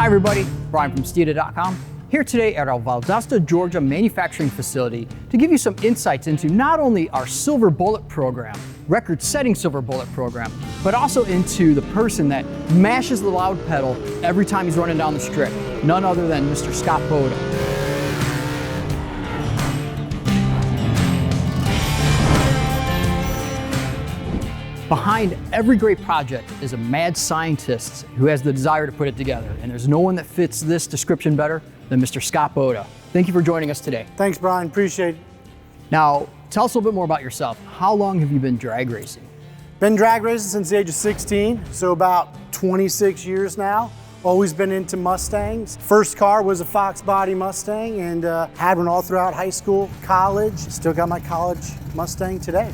Hi everybody, Brian from Steeda.com, here today at our Valdosta, Georgia manufacturing facility to give you some insights into not only our Silver Bullet program, record-setting Silver Bullet program, but also into the person that mashes the loud pedal every time he's running down the strip, none other than Mr. Scott Boda. Behind every great project is a mad scientist who has the desire to put it together, and there's no one that fits this description better than Mr. Scott Boda. Thank you for joining us today. Thanks, Brian. Appreciate it. Now, tell us a little bit more about yourself. How long have you been drag racing? Been drag racing since the age of 16, so about 26 years now. Always been into Mustangs. First car was a Fox body Mustang, and had one all throughout high school, college. Still got my college Mustang today.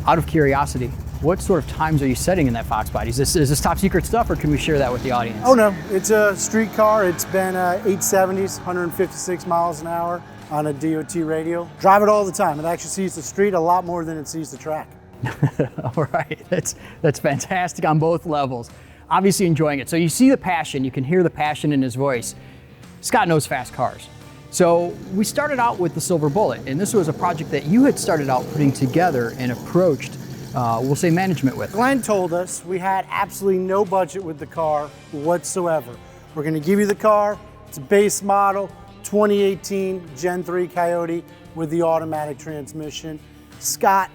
Out of curiosity, what sort of times are you setting in that Fox body? Is this top secret stuff, or can we share that with the audience? Oh no, it's a street car. It's been 870s, 156 miles an hour on a DOT radio. Drive it all the time. It actually sees the street a lot more than it sees the track. All right, that's fantastic on both levels. Obviously enjoying it. So you see the passion, you can hear the passion in his voice. Scott knows fast cars. So we started out with the Silver Bullet, and this was a project that you had started out putting together and approached we'll say management with. Glenn told us we had absolutely no budget with the car whatsoever. We're going to give you the car. It's a base model, 2018 Gen 3 Coyote with the automatic transmission. Scott,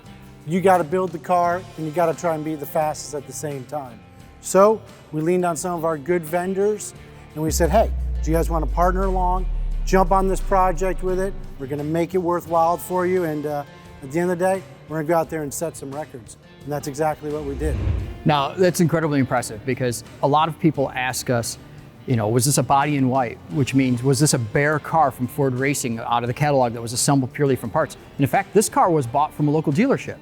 you got to build the car and you got to try and be the fastest at the same time. So we leaned on some of our good vendors and we said, hey, do you guys want to partner along? Jump on this project with it. We're going to make it worthwhile for you, and at the end of the day, we're gonna go out there and set some records. And that's exactly what we did. Now, that's incredibly impressive because a lot of people ask us, you know, was this a body in white? Which means, was this a bare car from Ford Racing out of the catalog that was assembled purely from parts? And in fact, this car was bought from a local dealership.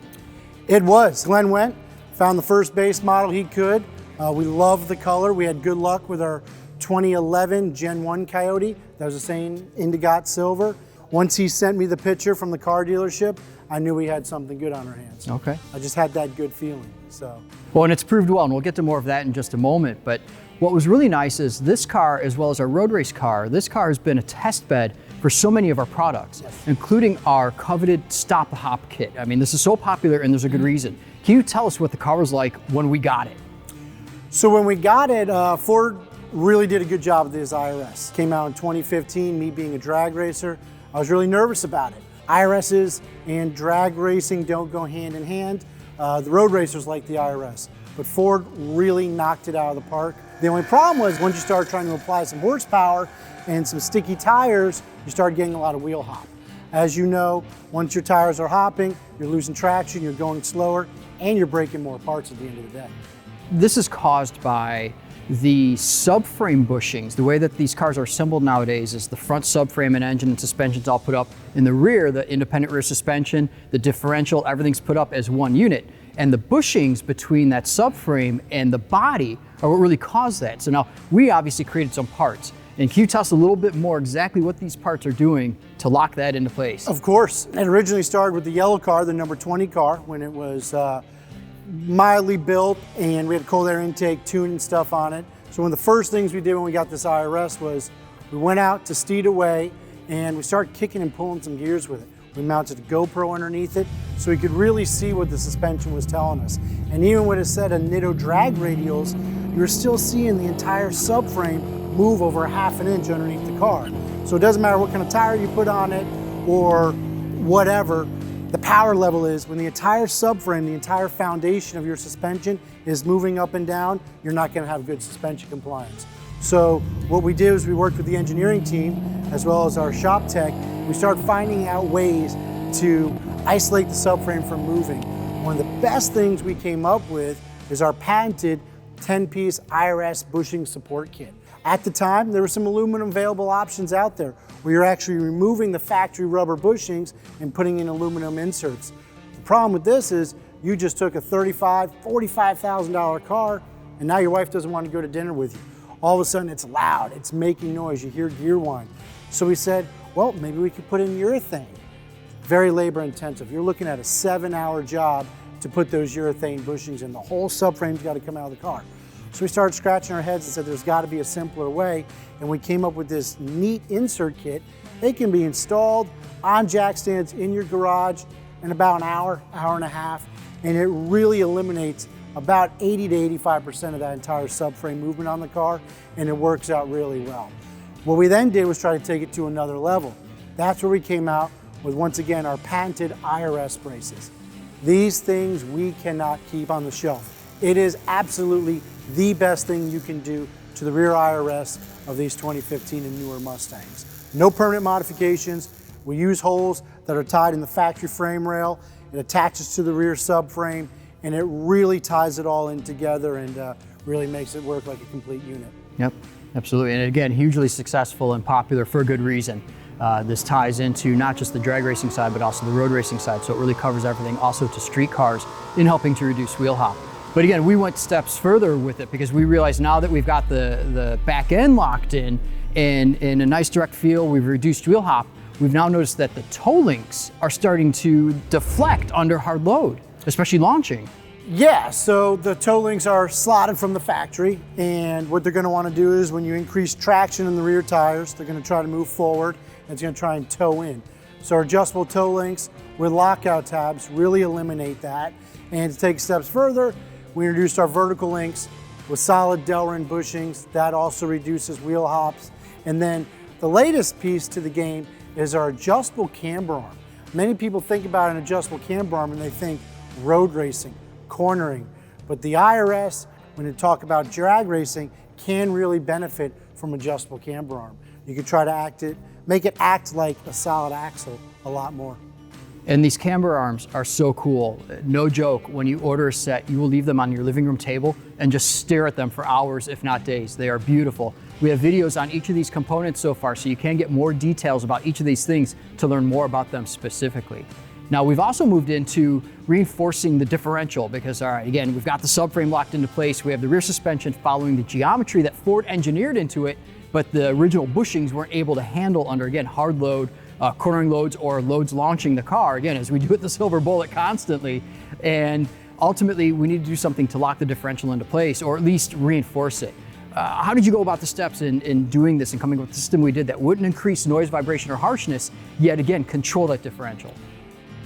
It was. Glenn went, found the first base model he could. We loved the color. We had good luck with our 2011 Gen 1 Coyote. That was the same Indigot Silver. Once he sent me the picture from the car dealership, I knew we had something good on our hands. Okay. I just had that good feeling, so. Well, and it's proved well, and we'll get to more of that in just a moment, but what was really nice is this car, as well as our road race car, this car has been a test bed for so many of our products, yes, including our coveted Stop the Hop kit. I mean, this is so popular and there's a good reason. Can you tell us what the car was like when we got it? So when we got it, Ford really did a good job with his IRS. Came out in 2015, me being a drag racer, I was really nervous about it. IRSs and drag racing don't go hand in hand. The road racers like the IRS, but Ford really knocked it out of the park. The only problem was once you started trying to apply some horsepower and some sticky tires, you started getting a lot of wheel hop. As you know, once your tires are hopping, you're losing traction, you're going slower, and you're breaking more parts at the end of the day. This is caused by the subframe bushings. The way that these cars are assembled nowadays is the front subframe and engine and suspension's all put up. In the rear, the independent rear suspension, the differential, everything's put up as one unit. And the bushings between that subframe and the body are what really caused that. So now, we obviously created some parts. And can you tell us a little bit more exactly what these parts are doing to lock that into place? Of course. It originally started with the yellow car, the number 20 car, when it was mildly built, and we had cold air intake, tuning stuff on it. So one of the first things we did when we got this IRS was we went out to Steeda Way and we started kicking and pulling some gears with it. We mounted a GoPro underneath it so we could really see what the suspension was telling us. And even with a set of Nitto drag radials, you're still seeing the entire subframe move over ½ an inch underneath the car. So it doesn't matter what kind of tire you put on it or whatever, the power level is when the entire subframe, the entire foundation of your suspension is moving up and down, you're not going to have good suspension compliance. So what we did is we worked with the engineering team as well as our shop tech. We started finding out ways to isolate the subframe from moving. One of the best things we came up with is our patented 10-piece IRS bushing support kit. At the time, there were some aluminum available options out there where you're actually removing the factory rubber bushings and putting in aluminum inserts. The problem with this is you just took a $35,000, $45,000 car and now your wife doesn't want to go to dinner with you. All of a sudden it's loud, it's making noise, you hear gear whine. So we said, well, maybe we could put in urethane. Very labor intensive. You're looking at a 7-hour job to put those urethane bushings in. The whole subframe's got to come out of the car. So we started scratching our heads and said there's got to be a simpler way, and we came up with this neat insert kit. They can be installed on jack stands in your garage in about an hour, hour and a half, and it really eliminates about 80 to 85% of that entire subframe movement on the car, and it works out really well. What we then did was try to take it to another level. That's where we came out with, once again, our patented IRS braces. These things we cannot keep on the shelf. It is absolutely the best thing you can do to the rear IRS of these 2015 and newer Mustangs. No permanent modifications. We use holes that are tied in the factory frame rail. It attaches to the rear subframe, and it really ties it all in together and really makes it work like a complete unit. Yep, absolutely. And again, hugely successful and popular for a good reason. This ties into not just the drag racing side, but also the road racing side. So it really covers everything, also to street cars in helping to reduce wheel hop. But again, we went steps further with it because we realized now that we've got the back end locked in and in a nice direct feel, we've reduced wheel hop. We've now noticed that the toe links are starting to deflect under hard load, especially launching. Yeah, so the toe links are slotted from the factory, and what they're going to want to do is when you increase traction in the rear tires, they're going to try to move forward, and it's going to try and toe in. So our adjustable toe links with lockout tabs really eliminate that. And to take steps further, we introduced our vertical links with solid Delrin bushings. That also reduces wheel hops. And then the latest piece to the game is our adjustable camber arm. Many people think about an adjustable camber arm and they think road racing, cornering, but the IRS, when you talk about drag racing, can really benefit from adjustable camber arm. You can try to make it act like a solid axle a lot more. And these camber arms are so cool. No joke, when you order a set, you will leave them on your living room table and just stare at them for hours, if not days. They are beautiful. We have videos on each of these components so far, so you can get more details about each of these things to learn more about them specifically. Now, we've also moved into reinforcing the differential because, all right, again, we've got the subframe locked into place. We have the rear suspension following the geometry that Ford engineered into it, but the original bushings weren't able to handle under, again, hard load, cornering loads, or loads launching the car, again, as we do with the Silver Bullet constantly. And ultimately, we need to do something to lock the differential into place, or at least reinforce it. How did you go about the steps in doing this and coming up with the system we did that wouldn't increase noise, vibration, or harshness, yet again, control that differential?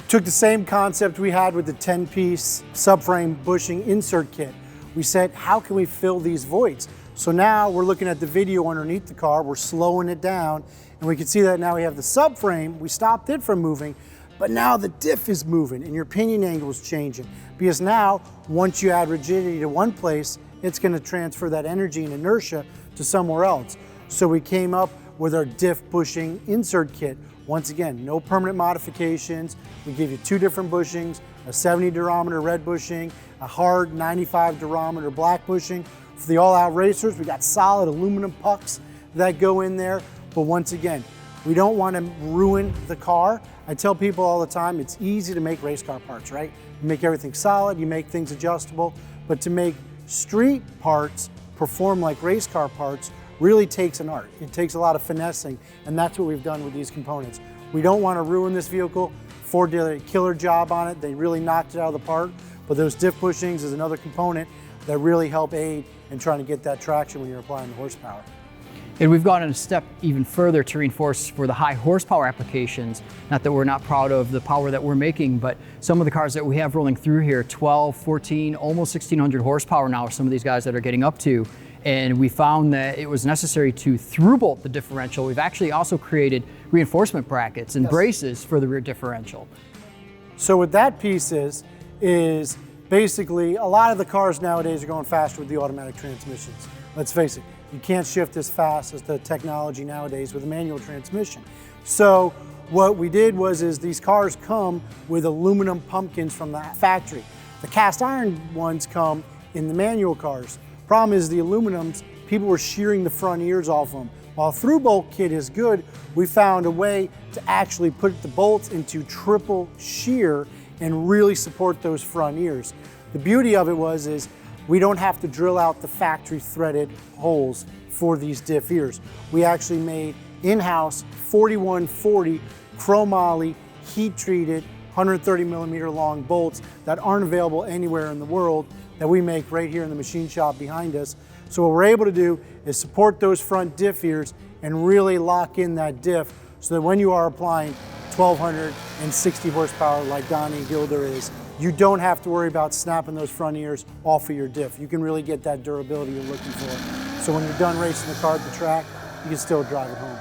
Took the same concept we had with the 10-piece subframe bushing insert kit. We said, how can we fill these voids? So now we're looking at the video underneath the car, we're slowing it down, and we can see that now we have the subframe, we stopped it from moving, but now the diff is moving and your pinion angle is changing. Because now, once you add rigidity to one place, it's gonna transfer that energy and inertia to somewhere else. So we came up with our diff bushing insert kit. Once again, no permanent modifications. We give you two different bushings, a 70 durometer red bushing, a hard 95 durometer black bushing. For the all-out racers, we got solid aluminum pucks that go in there. But once again, we don't want to ruin the car. I tell people all the time, it's easy to make race car parts, right? You make everything solid, you make things adjustable, but to make street parts perform like race car parts really takes an art. It takes a lot of finessing, and that's what we've done with these components. We don't want to ruin this vehicle. Ford did a killer job on it. They really knocked it out of the park, but those diff bushings is another component that really help aid in trying to get that traction when you're applying the horsepower. And we've gone a step even further to reinforce for the high horsepower applications. Not that we're not proud of the power that we're making, but some of the cars that we have rolling through here, 12, 14, almost 1600 horsepower now are some of these guys that are getting up to. And we found that it was necessary to through bolt the differential. We've actually also created reinforcement brackets and braces for the rear differential. So what that piece is basically a lot of the cars nowadays are going faster with the automatic transmissions. Let's face it, you can't shift as fast as the technology nowadays with a manual transmission. So what we did is these cars come with aluminum pumpkins from the factory. The cast iron ones come in the manual cars. Problem is the aluminums, people were shearing the front ears off them. While through bolt kit is good, we found a way to actually put the bolts into triple shear and really support those front ears. The beauty of it is we don't have to drill out the factory threaded holes for these diff ears. We actually made in-house 4140 chromoly heat treated 130 millimeter long bolts that aren't available anywhere in the world. that we make right here in the machine shop behind us. So what we're able to do is support those front diff ears and really lock in that diff so that when you are applying 1,260 horsepower like Donnie Gilder is, you don't have to worry about snapping those front ears off of your diff. You can really get that durability you're looking for. So when you're done racing the car at the track, you can still drive it home.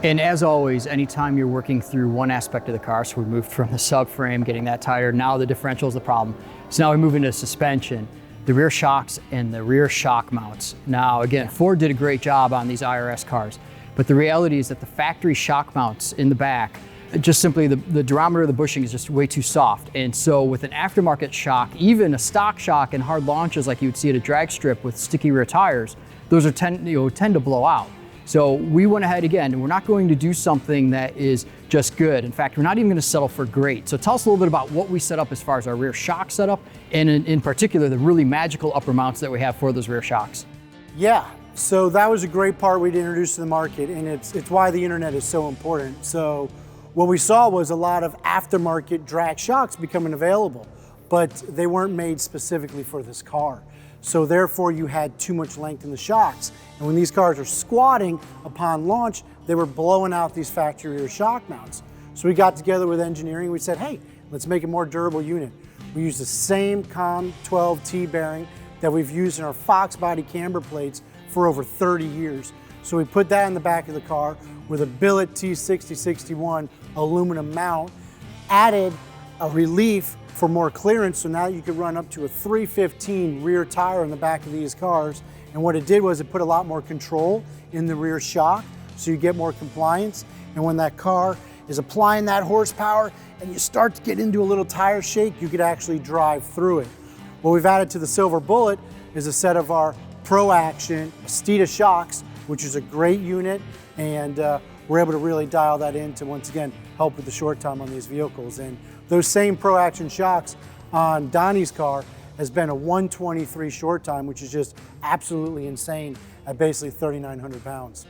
And as always, anytime you're working through one aspect of the car, so we moved from the subframe, getting that tighter, now the differential is the problem. So now we move into suspension, the rear shocks and the rear shock mounts. Now again, Ford did a great job on these IRS cars, but the reality is that the factory shock mounts in the back, just simply the diameter of the bushing is just way too soft. And so with an aftermarket shock, even a stock shock and hard launches like you would see at a drag strip with sticky rear tires, those tend to blow out. So we went ahead again, and we're not going to do something that is just good. In fact, we're not even going to settle for great. So tell us a little bit about what we set up as far as our rear shock setup, and in particular, the really magical upper mounts that we have for those rear shocks. Yeah, so that was a great part we'd introduced to the market, and it's why the internet is so important. So what we saw was a lot of aftermarket drag shocks becoming available, but they weren't made specifically for this car. So therefore you had too much length in the shocks. And when these cars are squatting upon launch, they were blowing out these factory rear shock mounts. So we got together with engineering, we said, hey, let's make a more durable unit. We used the same COM 12T bearing that we've used in our Fox body camber plates for over 30 years. So we put that in the back of the car with a billet T6061 aluminum mount, added a relief for more clearance, so now you could run up to a 315 rear tire in the back of these cars. And what it did was it put a lot more control in the rear shock, so you get more compliance. And when that car is applying that horsepower and you start to get into a little tire shake, you could actually drive through it. What we've added to the Silver Bullet is a set of our Pro Action Steeda shocks, which is a great unit, and we're able to really dial that in to, once again, help with the short time on these vehicles. And those same Pro Action shocks on Donnie's car has been a 123 short time, which is just absolutely insane at basically 3,900 pounds.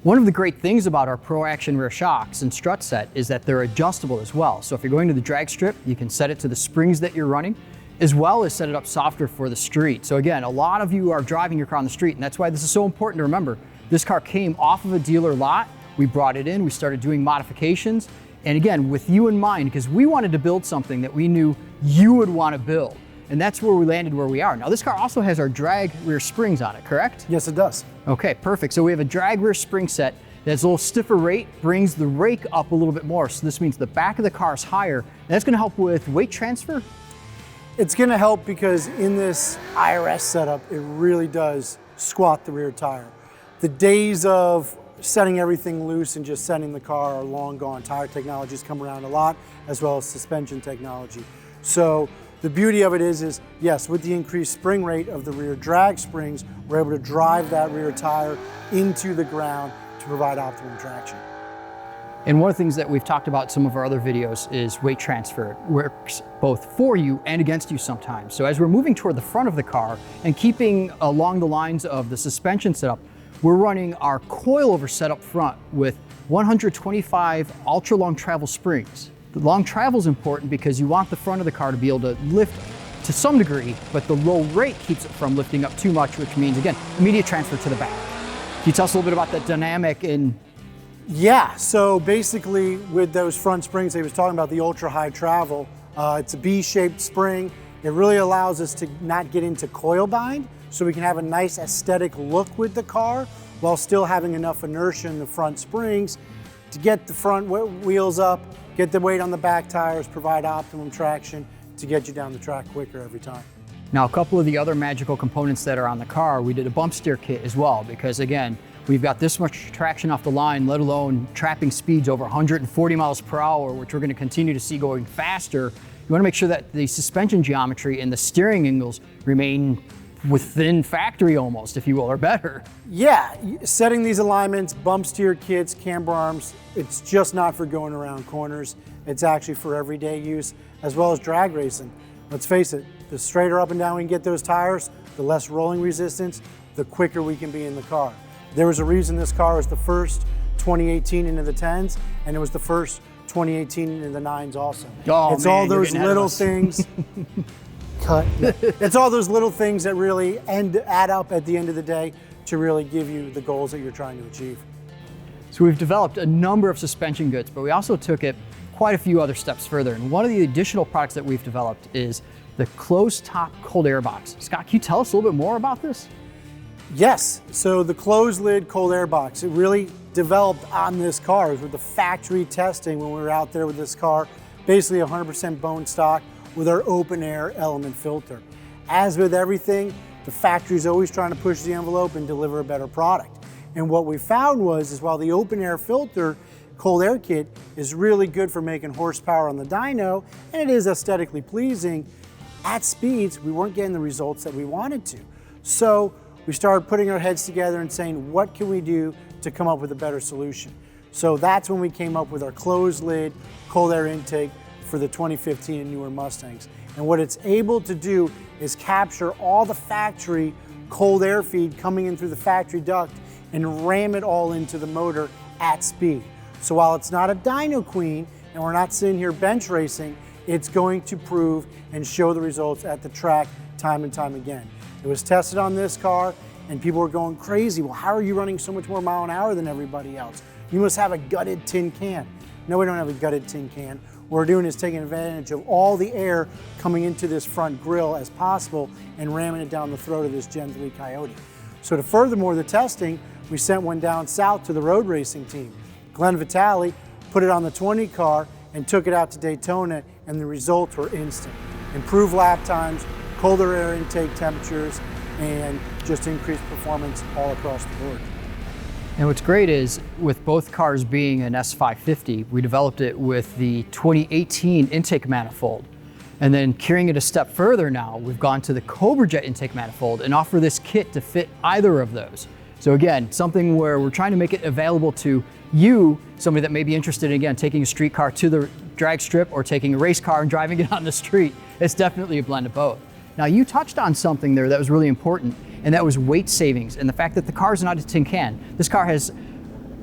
One of the great things about our Pro Action rear shocks and strut set is that they're adjustable as well. So if you're going to the drag strip, you can set it to the springs that you're running, as well as set it up softer for the street. So again, a lot of you are driving your car on the street, and that's why this is so important to remember. This car came off of a dealer lot, we brought it in, we started doing modifications, and again, with you in mind, because we wanted to build something that we knew you would want to build. And that's where we landed where we are. Now this car also has our drag rear springs on it, correct? Yes, it does. Okay, perfect. So we have a drag rear spring set that's a little stiffer rate, brings the rake up a little bit more. So this means the back of the car is higher. And that's gonna help with weight transfer? It's gonna help because in this IRS setup, it really does squat the rear tire. The days of setting everything loose and just setting the car are long gone. Tire technologies come around a lot, as well as suspension technology. So the beauty of it is yes, with the increased spring rate of the rear drag springs, we're able to drive that rear tire into the ground to provide optimum traction. And one of the things that we've talked about in some of our other videos is weight transfer. It works both for you and against you sometimes. So as we're moving toward the front of the car and keeping along the lines of the suspension setup, we're running our coilover set up front with 125 ultra long travel springs. The long travel is important because you want the front of the car to be able to lift to some degree, but the low rate keeps it from lifting up too much, which means, again, immediate transfer to the back. Can you tell us a little bit about that dynamic in? Yeah, so basically with those front springs, they was talking about the ultra high travel. It's a B-shaped spring. It really allows us to not get into coil bind, so we can have a nice aesthetic look with the car while still having enough inertia in the front springs to get the front wheels up, get the weight on the back tires, provide optimum traction to get you down the track quicker every time. Now, a couple of the other magical components that are on the car, we did a bump steer kit as well, because again, we've got this much traction off the line, let alone trapping speeds over 140 miles per hour, which we're going to continue to see going faster. You want to make sure that the suspension geometry and the steering angles remain within factory almost, if you will, or better. Yeah, setting these alignments, bump steer kits, camber arms, it's just not for going around corners. It's actually for everyday use, as well as drag racing. Let's face it, the straighter up and down we can get those tires, the less rolling resistance, the quicker we can be in the car. There was a reason this car was the first 2018 into the 10s, and it was the first 2018 into the 9s also. Oh, it's man, all those little things. cut. Yeah. It's all those little things that really add up at the end of the day to really give you the goals that you're trying to achieve. So we've developed a number of suspension goods, but we also took it quite a few other steps further. And one of the additional products that we've developed is the closed top cold air box. Scott, can you tell us a little bit more about this? Yes, so the closed lid cold air box, it really developed on this car. It was with the factory testing when we were out there with this car, basically 100% bone stock with our open air element filter. As with everything, the factory's always trying to push the envelope and deliver a better product. And what we found was while the open air filter cold air kit is really good for making horsepower on the dyno, and it is aesthetically pleasing, at speeds, we weren't getting the results that we wanted to. So we started putting our heads together and saying, what can we do to come up with a better solution? So that's when we came up with our closed lid cold air intake for the 2015 and newer Mustangs. And what it's able to do is capture all the factory cold air feed coming in through the factory duct and ram it all into the motor at speed. So while it's not a dyno queen and we're not sitting here bench racing, it's going to prove and show the results at the track time and time again. It was tested on this car and people were going crazy. Well, how are you running so much more mile an hour than everybody else? You must have a gutted tin can. No, we don't have a gutted tin can. What we're doing is taking advantage of all the air coming into this front grille as possible and ramming it down the throat of this Gen 3 Coyote. So to furthermore the testing, we sent one down south to the road racing team. Glenn Vitale put it on the 20 car and took it out to Daytona, and the results were instant. Improved lap times, colder air intake temperatures, and just increased performance all across the board. And what's great is, with both cars being an S550, we developed it with the 2018 intake manifold. And then carrying it a step further now, we've gone to the Cobra Jet intake manifold and offer this kit to fit either of those. So again, something where we're trying to make it available to you, somebody that may be interested in, again, taking a street car to the drag strip or taking a race car and driving it on the street. It's definitely a blend of both. Now, you touched on something there that was really important, and that was weight savings and the fact that the car is not a tin can. This car has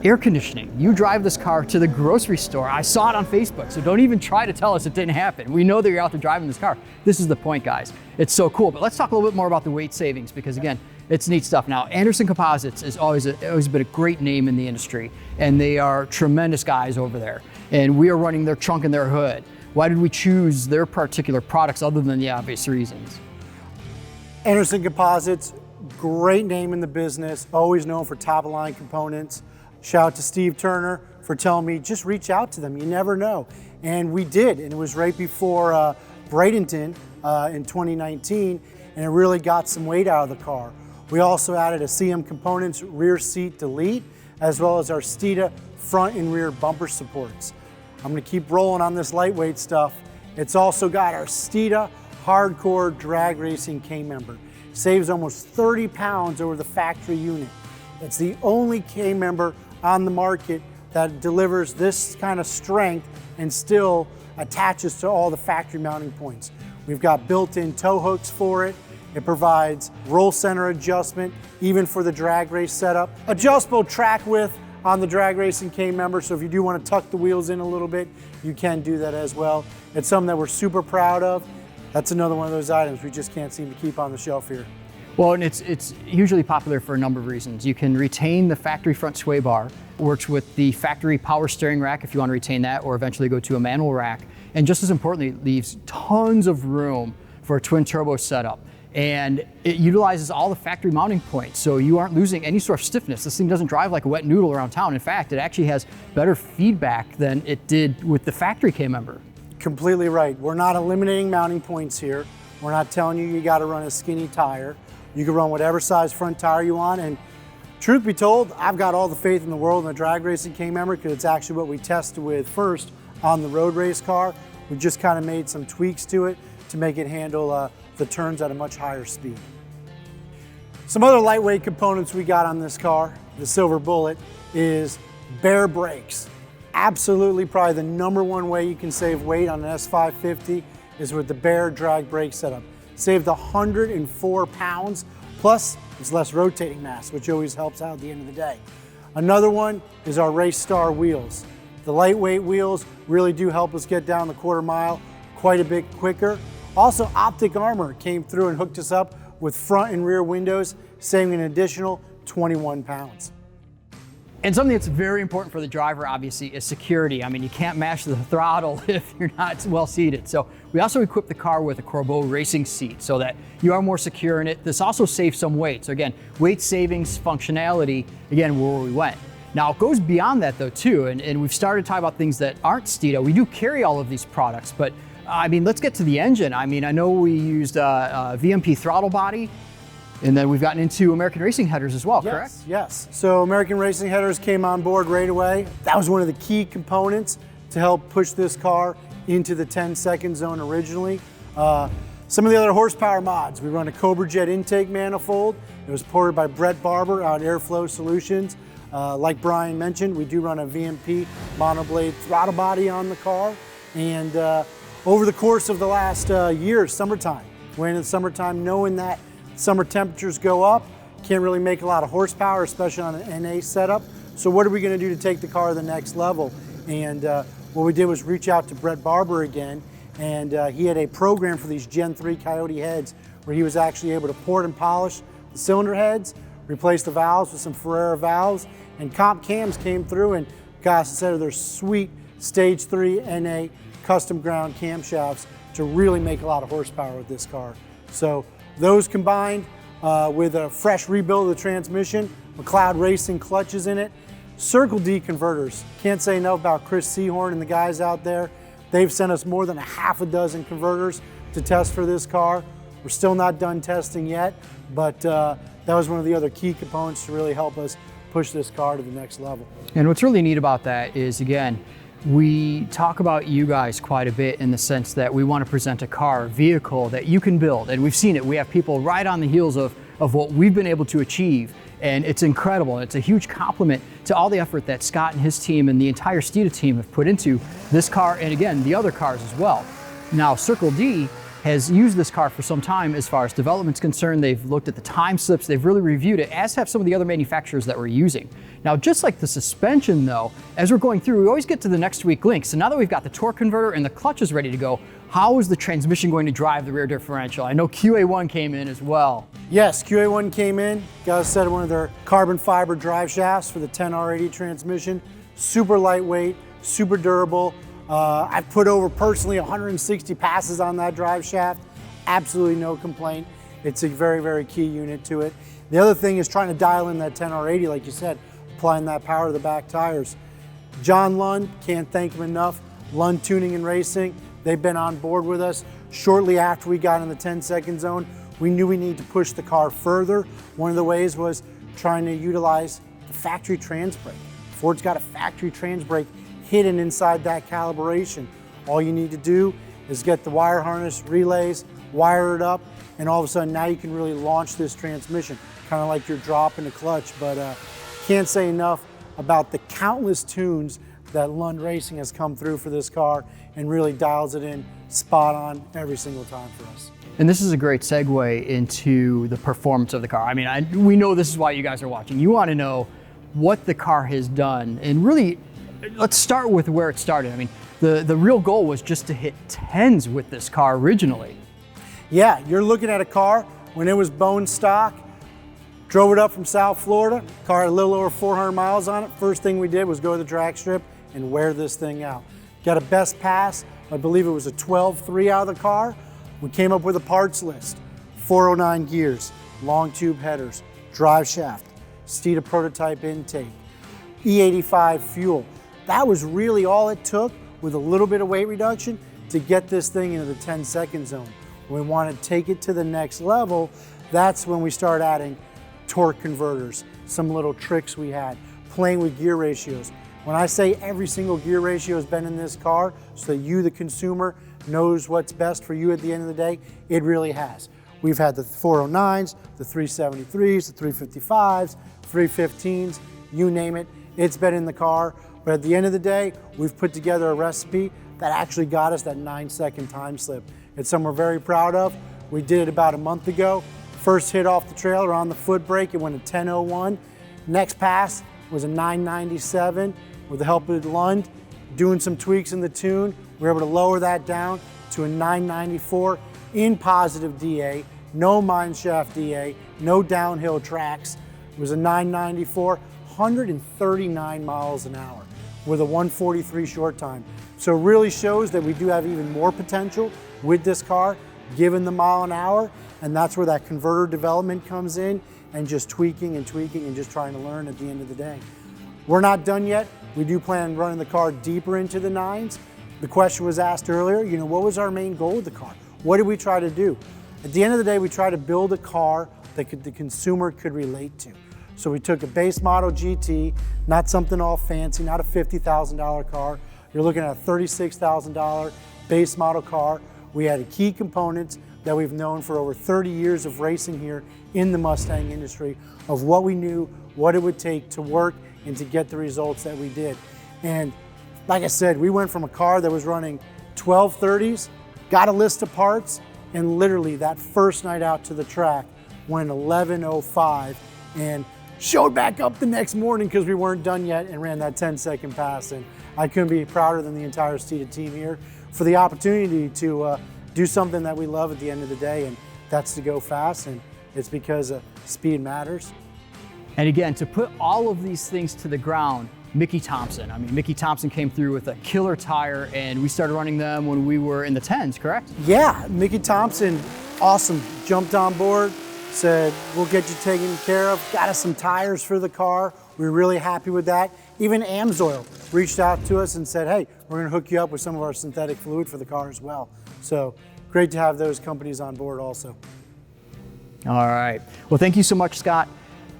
air conditioning. You drive this car to the grocery store. I saw it on Facebook, so don't even try to tell us it didn't happen. We know that you're out there driving this car. This is the point, guys. It's so cool. But let's talk a little bit more about the weight savings, because again, it's neat stuff. Now, Anderson Composites is always been a great name in the industry, and they are tremendous guys over there. And we are running their trunk and their hood. Why did we choose their particular products other than the obvious reasons? Anderson Composites, great name in the business, always known for top-of-line components. Shout out to Steve Turner for telling me, just reach out to them, you never know. And we did, and it was right before Bradenton in 2019, and it really got some weight out of the car. We also added a CM Components rear seat delete, as well as our Steeda front and rear bumper supports. I'm gonna keep rolling on this lightweight stuff. It's also got our Steeda hardcore drag racing K-member. Saves almost 30 pounds over the factory unit. It's the only K-member on the market that delivers this kind of strength and still attaches to all the factory mounting points. We've got built-in tow hooks for it. It provides roll center adjustment, even for the drag race setup. Adjustable track width on the drag racing K-member, so if you do want to tuck the wheels in a little bit, you can do that as well. It's something that we're super proud of. That's another one of those items we just can't seem to keep on the shelf here. Well, and it's hugely popular for a number of reasons. You can retain the factory front sway bar, works with the factory power steering rack if you want to retain that, or eventually go to a manual rack. And just as importantly, it leaves tons of room for a twin turbo setup. And it utilizes all the factory mounting points, so you aren't losing any sort of stiffness. This thing doesn't drive like a wet noodle around town. In fact, it actually has better feedback than it did with the factory K-member. Completely right. We're not eliminating mounting points here. We're not telling you got to run a skinny tire. You can run whatever size front tire you want, and truth be told, I've got all the faith in the world in the drag racing K-member, because it's actually what we tested with first on the road race car. We just kind of made some tweaks to it to make it handle the turns at a much higher speed. Some other lightweight components we got on this car, the Silver Bullet, is bare brakes. Absolutely, probably the #1 way you can save weight on an S550 is with the bare drag brake setup. Saved 104 pounds, plus it's less rotating mass, which always helps out at the end of the day. Another one is our Race Star wheels. The lightweight wheels really do help us get down the quarter mile quite a bit quicker. Also, Optic Armor came through and hooked us up with front and rear windows, saving an additional 21 pounds. And something that's very important for the driver, obviously, is security. I mean, you can't mash the throttle if you're not well seated. So we also equipped the car with a Corbeau racing seat so that you are more secure in it. This also saves some weight. So again, weight savings, functionality, again, where we went. Now it goes beyond that though too, and we've started to talk about things that aren't Steeda. We do carry all of these products, but I mean, let's get to the engine. I mean, I know we used a VMP throttle body, and then we've gotten into American Racing headers as well, correct? Yes. So American Racing headers came on board right away. That was one of the key components to help push this car into the 10-second zone originally. Some of the other horsepower mods, we run a Cobra Jet intake manifold. It was ported by Brett Barber out at Airflow Solutions. Like Brian mentioned, we do run a VMP monoblade throttle body on the car. And over the course of the last year, summertime, we're in the summertime knowing that summer temperatures go up, can't really make a lot of horsepower, especially on an NA setup. So what are we gonna do to take the car to the next level? And what we did was reach out to Brett Barber again, and he had a program for these Gen 3 Coyote heads where he was actually able to port and polish the cylinder heads, replace the valves with some Ferrera valves, and Comp Cams came through and got us a set of their sweet Stage 3 NA custom ground camshafts to really make a lot of horsepower with this car. So those combined with a fresh rebuild of the transmission, McLeod Racing clutches in it, Circle D converters. Can't say enough about Chris Seahorn and the guys out there. They've sent us more than a half a dozen converters to test for this car. We're still not done testing yet, but that was one of the other key components to really help us push this car to the next level. And what's really neat about that is, again, we talk about you guys quite a bit in the sense that we want to present a car, a vehicle that you can build. And we've seen it. We have people right on the heels of what we've been able to achieve. And it's incredible. It's a huge compliment to all the effort that Scott and his team and the entire Steeda team have put into this car and, again, the other cars as well. Now, Circle D has used this car for some time as far as development's concerned. They've looked at the time slips, they've really reviewed it, as have some of the other manufacturers that we're using. Now, just like the suspension though, as we're going through, we always get to the next weak link. So now that we've got the torque converter and the clutches ready to go, how is the transmission going to drive the rear differential? I know QA1 came in as well. Yes, QA1 came in, got a set of one of their carbon fiber drive shafts for the 10R80 transmission. Super lightweight, super durable. I've put over personally 160 passes on that drive shaft. Absolutely no complaint. It's a very, very key unit to it. The other thing is trying to dial in that 10R80, like you said, applying that power to the back tires. John Lund, can't thank him enough. Lund Tuning and Racing, they've been on board with us. Shortly after we got in the 10-second zone, we knew we needed to push the car further. One of the ways was trying to utilize the factory trans brake. Ford's got a factory trans brake hidden inside that calibration. All you need to do is get the wire harness, relays, wire it up, and all of a sudden now you can really launch this transmission, kind of like you're dropping the clutch. But can't say enough about the countless tunes that Lund Racing has come through for this car and really dials it in spot on every single time for us. And this is a great segue into the performance of the car. I mean, we know this is why you guys are watching. You want to know what the car has done, and really, let's start with where it started. I mean, the real goal was just to hit 10s with this car originally. Yeah, you're looking at a car when it was bone stock, drove it up from South Florida, car had a little over 400 miles on it. First thing we did was go to the drag strip and wear this thing out. Got a best pass, I believe it was a 12.3 out of the car. We came up with a parts list, 409 gears, long tube headers, drive shaft, Steeda prototype intake, E85 fuel. That was really all it took with a little bit of weight reduction to get this thing into the 10-second zone. When we want to take it to the next level, that's when we start adding torque converters, some little tricks we had, playing with gear ratios. When I say every single gear ratio has been in this car so that you, the consumer, knows what's best for you at the end of the day, it really has. We've had the 409s, the 373s, the 355s, 315s, you name it, it's been in the car. But at the end of the day, we've put together a recipe that actually got us that 9-second time slip. It's something we're very proud of. We did it about a month ago. First hit off the trailer on the foot brake, it went a 10.01. Next pass was a 9.97 with the help of Lund. Doing some tweaks in the tune, we were able to lower that down to a 9.94. in positive DA, no mineshaft DA, no downhill tracks. It was a 994, 139 miles an hour with a 143 short time. So it really shows that we do have even more potential with this car, given the mile an hour, and that's where that converter development comes in, and just tweaking and tweaking and just trying to learn at the end of the day. We're not done yet. We do plan on running the car deeper into the nines. The question was asked earlier, you know, what was our main goal with the car? What did we try to do? At the end of the day, we tried to build a car that the consumer could relate to. So we took a base model GT, not something all fancy, not a $50,000 car. You're looking at a $36,000 base model car. We had key components that we've known for over 30 years of racing here in the Mustang industry, of what we knew, what it would take to work and to get the results that we did. And like I said, we went from a car that was running 1230s, got a list of parts, and literally that first night out to the track went 11:05 and showed back up the next morning because we weren't done yet and ran that 10-second pass. And I couldn't be prouder than the entire Steeda team here for the opportunity to do something that we love at the end of the day, and that's to go fast, and it's because speed matters. And again, to put all of these things to the ground, Mickey Thompson. I mean, Mickey Thompson came through with a killer tire, and we started running them when we were in the 10s, correct? Yeah, Mickey Thompson, awesome. Jumped on board, said, we'll get you taken care of. Got us some tires for the car. We were really happy with that. Even Amsoil reached out to us and said, hey, we're gonna hook you up with some of our synthetic fluid for the car as well. So great to have those companies on board also. All right. Well, thank you so much, Scott.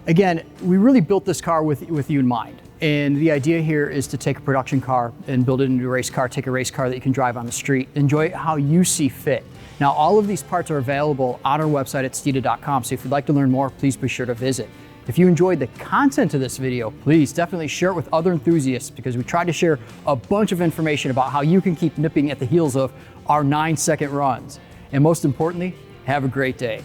Again, we really built this car with you in mind. And the idea here is to take a production car and build it into a race car, take a race car that you can drive on the street, enjoy it how you see fit. Now, all of these parts are available on our website at steeda.com, so if you'd like to learn more, please be sure to visit. If you enjoyed the content of this video, please definitely share it with other enthusiasts, because we tried to share a bunch of information about how you can keep nipping at the heels of our 9-second runs. And most importantly, have a great day.